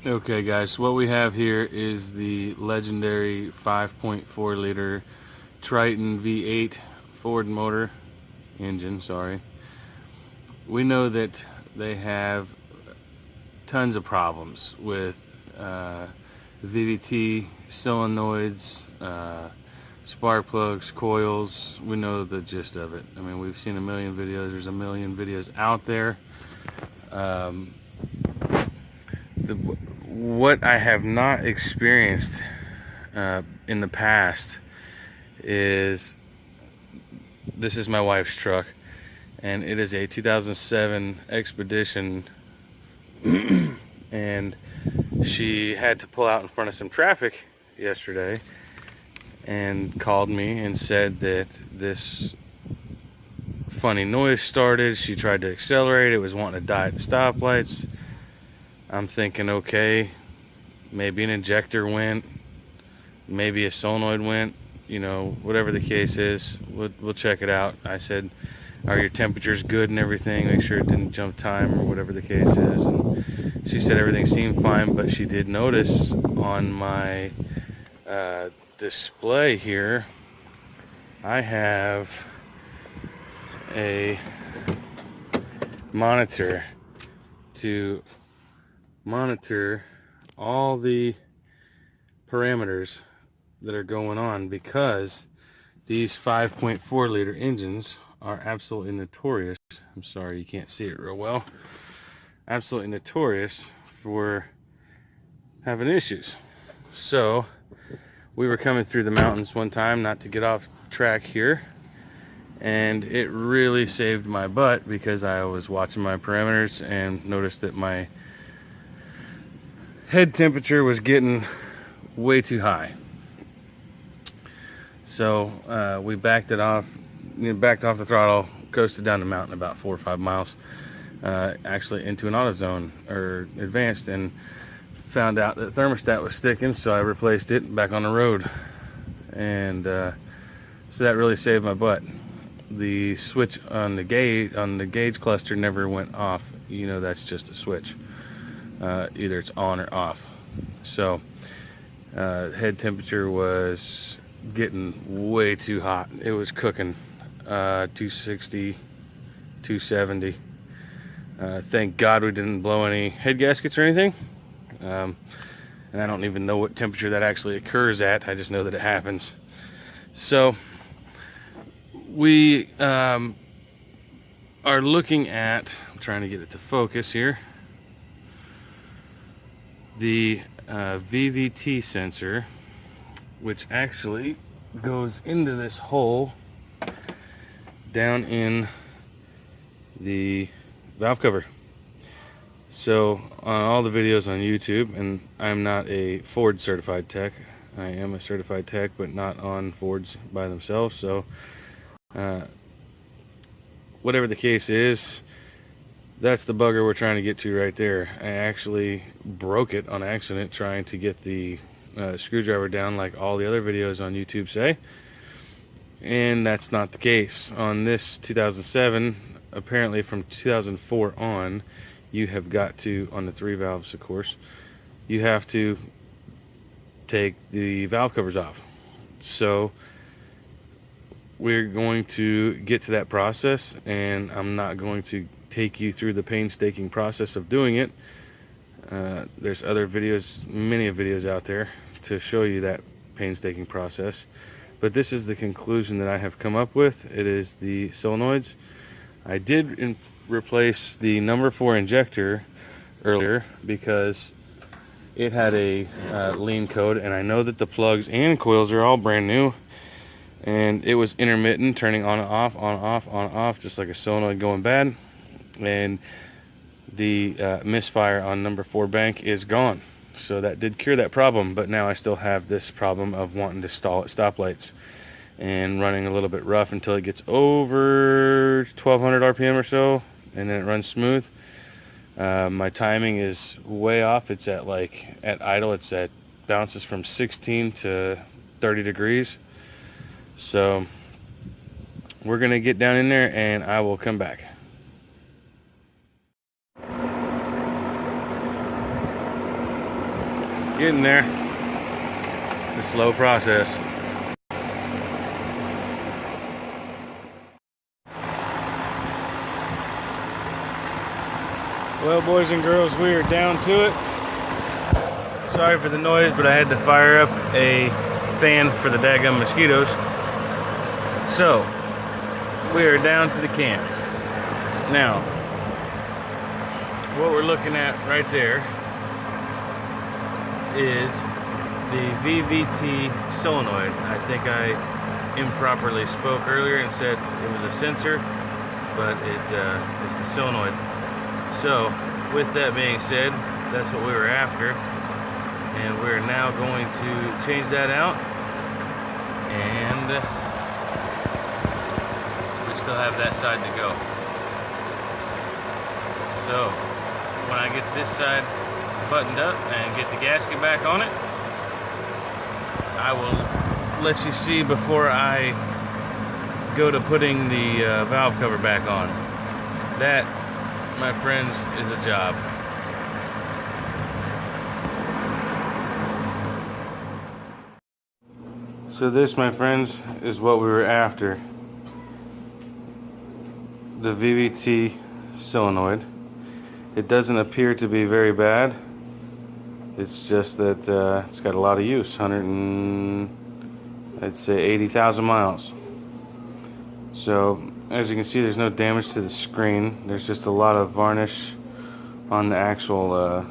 Okay guys, what we have here is the legendary 5.4 liter Triton V8 Ford motor engine, We know that they have tons of problems with VVT, solenoids, spark plugs, coils. We know the gist of it. I mean, we've seen a million videos. There's a million videos out there. What I have not experienced in the past is, this is my wife's truck, and it is a 2007 Expedition, and she had to pull out in front of some traffic yesterday and called me and said that this funny noise started. She tried to accelerate, it was wanting to die at the stoplights. I'm thinking, okay, maybe an injector went, maybe a solenoid went, you know, whatever the case is, we'll check it out. I said, are your temperatures good and everything? Make sure it didn't jump time or whatever the case is. And she said everything seemed fine, but she did notice on my display here, I have a monitor to monitor all the parameters that are going on, because these 5.4 liter engines are absolutely notorious. I'm sorry you can't see it real well. Absolutely notorious for having issues. So we were coming through the mountains one time, not to get off track here, and it really saved my butt because I was watching my parameters and noticed that my head temperature was getting way too high. So we backed off the throttle, coasted down the mountain about 4 or 5 miles, actually into an auto zone or advanced, and found out that the thermostat was sticking, so I replaced it back on the road. And so that really saved my butt. The switch on the gauge cluster never went off. You know, that's just a switch. Either it's on or off. So head temperature was getting way too hot. It was cooking 260, 270. Thank God we didn't blow any head gaskets or anything. And I don't even know what temperature that actually occurs at. I just know that it happens. So we are looking at, I'm trying to get it to focus here, the VVT sensor, which actually goes into this hole down in the valve cover. So on all the videos on YouTube, and I'm not a Ford certified tech, I am a certified tech, but not on Fords by themselves. So whatever the case is, that's the bugger we're trying to get to right there. I actually broke it on accident trying to get the screwdriver down like all the other videos on YouTube say, and that's not the case. On this 2007, apparently from 2004 on, you have got to, on the 3 valves of course, you have to take the valve covers off. So we're going to get to that process, and I'm not going to take you through the painstaking process of doing it. There's other videos, many videos out there to show you that painstaking process, but this is the conclusion that I have come up with. It is the solenoids. I did replace the number 4 injector earlier because it had a lean code, and I know that the plugs and coils are all brand new, and it was intermittent, turning on and off, on off, on off, just like a solenoid going bad. And the misfire on number 4 bank is gone, so that did cure that problem. But now I still have this problem of wanting to stall at stoplights and running a little bit rough until it gets over 1200 RPM or so, and then it runs smooth. My timing is way off. It's at idle, it's at bounces from 16 to 30 degrees. So we're gonna get down in there and I will come back. Getting there. It's a slow process. Well, boys and girls, we are down to it. Sorry for the noise, but I had to fire up a fan for the daggum mosquitoes. So, we are down to the camp. Now, what we're looking at right there is the VVT solenoid. I think I improperly spoke earlier and said it was a sensor, but it is the solenoid. So, with that being said, that's what we were after, and we're now going to change that out, and we still have that side to go. So, when I get this side buttoned up and get the gasket back on it, I will let you see before I go to putting the valve cover back on. That, my friends, is a job. So this, my friends, is what we were after. The VVT solenoid. It doesn't appear to be very bad. It's just that it's got a lot of use. I'd say 80,000 miles. So as you can see, there's no damage to the screen. There's just a lot of varnish on the actual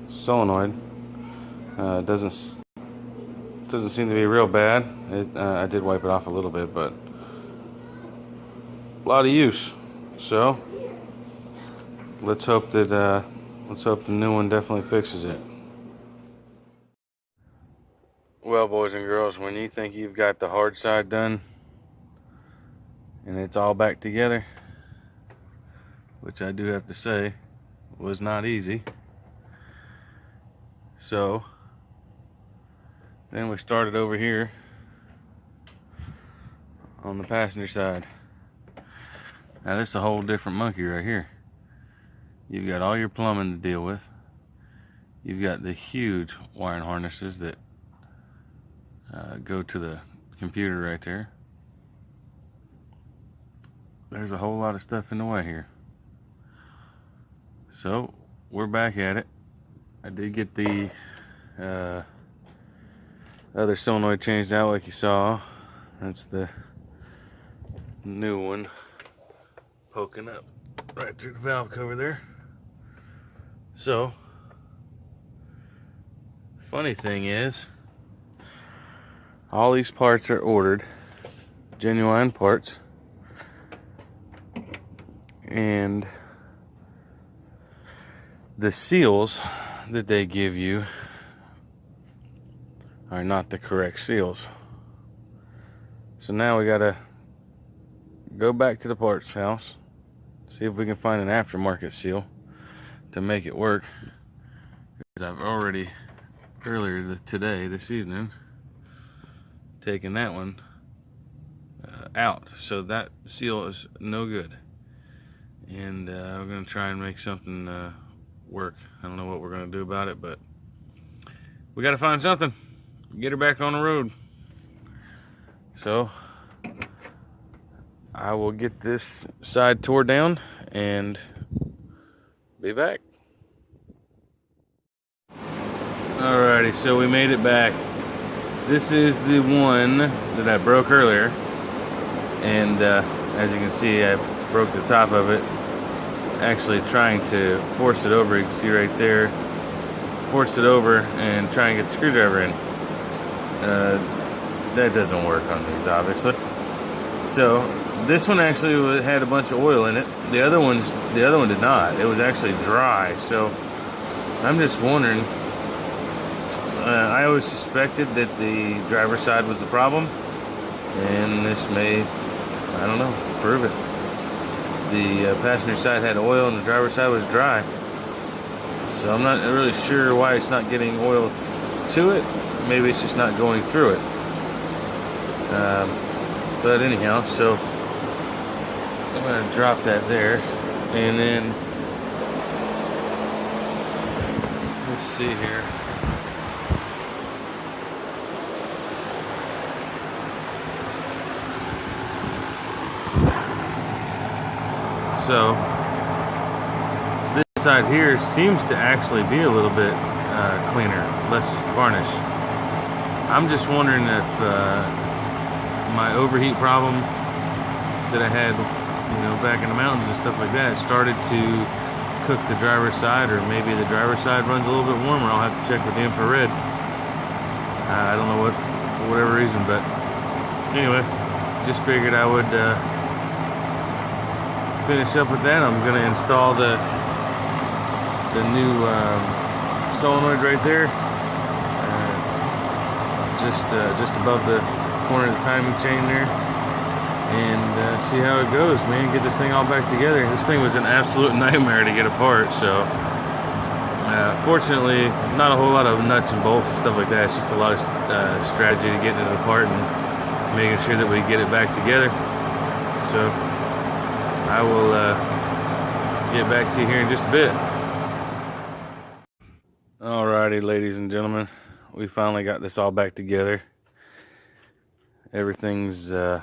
solenoid. Doesn't seem to be real bad. I did wipe it off a little bit, but a lot of use. So let's hope that the new one definitely fixes it. Well, boys and girls, when you think you've got the hard side done and it's all back together, which I do have to say was not easy, so then we started over here on the passenger side. Now this is a whole different monkey right here. You've got all your plumbing to deal with. You've got the huge wiring harnesses that go to the computer right there. There's a whole lot of stuff in the way here. So we're back at it. I did get the other solenoid changed out like you saw. That's the new one poking up right through the valve cover there. So funny thing is, all these parts are ordered, genuine parts, and the seals that they give you are not the correct seals. So now we gotta go back to the parts house, see if we can find an aftermarket seal to make it work. Because I've already earlier today, this evening, taken that one out, so that seal is no good, and we're gonna try and make something work. I don't know what we're gonna do about it, but we gotta find something, get her back on the road. So I will get this side tore down and be back. Alrighty, so we made it back. This is the one that I broke earlier, and as you can see, I broke the top of it, actually trying to force it over. You can see right there, force it over and try and get the screwdriver in. That doesn't work on these, obviously. So this one actually had a bunch of oil in it. The other one did not. It was actually dry. So I'm just wondering. I always suspected that the driver's side was the problem, and this may, I don't know, prove it. The passenger side had oil and the driver's side was dry. So I'm not really sure why it's not getting oil to it. Maybe it's just not going through it. But anyhow, so I'm going to drop that there, and then let's see here. So this side here seems to actually be a little bit cleaner, less varnish. I'm just wondering if my overheat problem that I had, back in the mountains and stuff like that started to cook the driver's side, or maybe the driver's side runs a little bit warmer. I'll have to check with the infrared. I don't know what, for whatever reason, but anyway, just figured I would finish up with that. I'm going to install the new solenoid right there, just above the corner of the timing chain there, and see how it goes, man. Get this thing all back together. This thing was an absolute nightmare to get apart, so fortunately not a whole lot of nuts and bolts and stuff like that. It's just a lot of strategy to getting it apart and making sure that we get it back together. So I will get back to you here in just a bit. Alrighty, ladies and gentlemen, we finally got this all back together. Everything's gone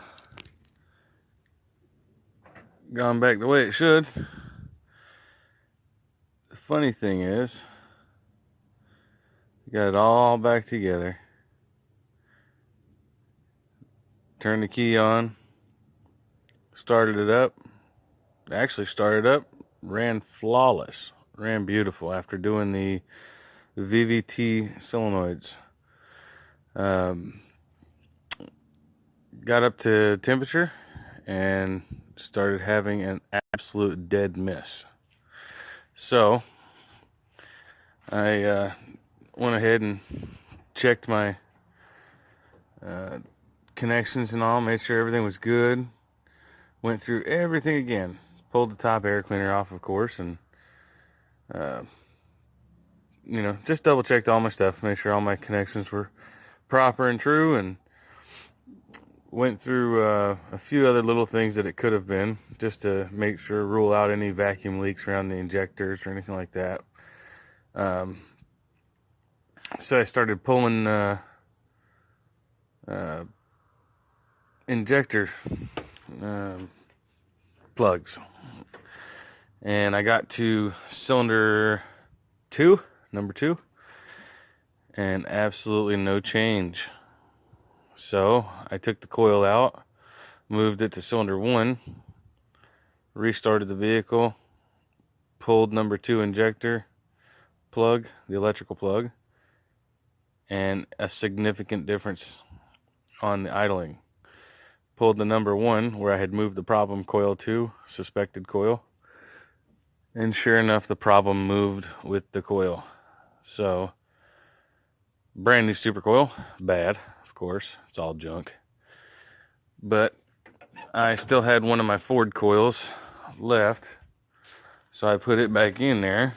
back the way it should. The funny thing is, got it all back together. Turned the key on, started it up. Actually started up, ran flawless, ran beautiful after doing the VVT solenoids. Got up to temperature and started having an absolute dead miss. So I went ahead and checked my connections and all, made sure everything was good, went through everything again, pulled the top air cleaner off, of course, and just double checked all my stuff, made sure all my connections were proper and true, and went through a few other little things that it could have been, just to make sure, rule out any vacuum leaks around the injectors or anything like that. So I started pulling injector plugs, and I got to cylinder 2, number 2, and absolutely no change. So I took the coil out, moved it to cylinder 1, restarted the vehicle, pulled number 2 injector plug, the electrical plug, and a significant difference on the idling. Pulled the number 1 where I had moved the problem coil to, suspected coil, and sure enough, the problem moved with the coil. So brand new super coil, bad, of course, it's all junk. But I still had one of my Ford coils left, so I put it back in there,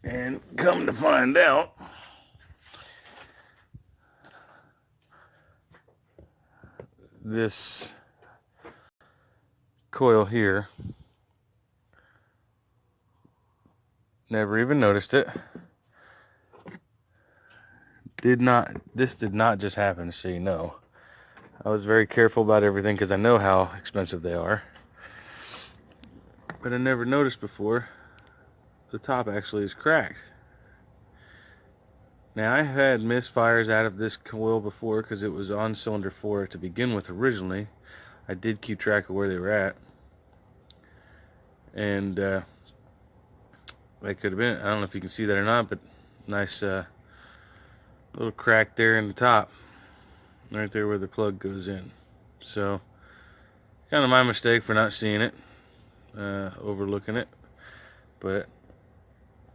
and come to find out, this coil here, never even noticed it. This did not just happen, so you know. I was very careful about everything because I know how expensive they are. But I never noticed before, the top actually is cracked. Now, I had misfires out of this coil before because it was on cylinder 4 to begin with originally. I did keep track of where they were at. And they could have been, I don't know if you can see that or not, but nice little crack there in the top. Right there where the plug goes in. So, kind of my mistake for not seeing it, overlooking it. But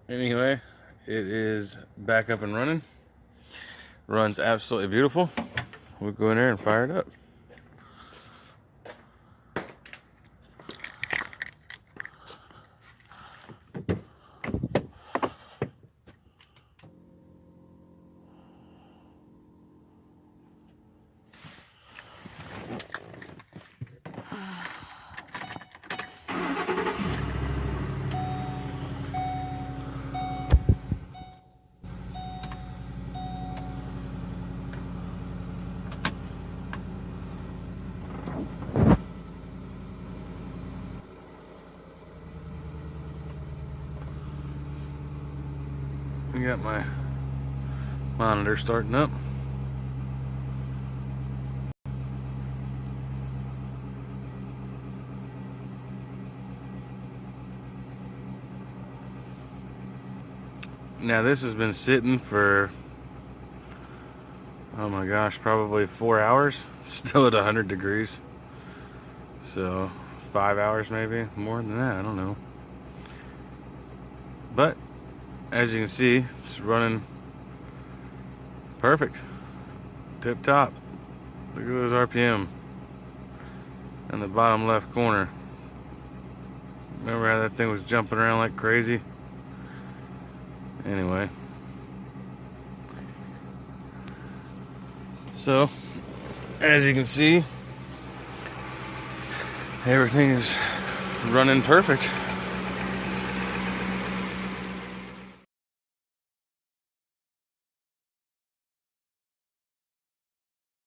anyway, it is back up and running. Runs absolutely beautiful. We'll go in there and fire it up. I got my monitor starting up. Now this has been sitting for, oh my gosh, probably 4 hours. Still at 100 degrees. So 5 hours maybe, more than that, I don't know. But as you can see, it's running perfect. Tip top. Look at those RPM in the bottom left corner. Remember how that thing was jumping around like crazy? Anyway. So, as you can see, everything is running perfect.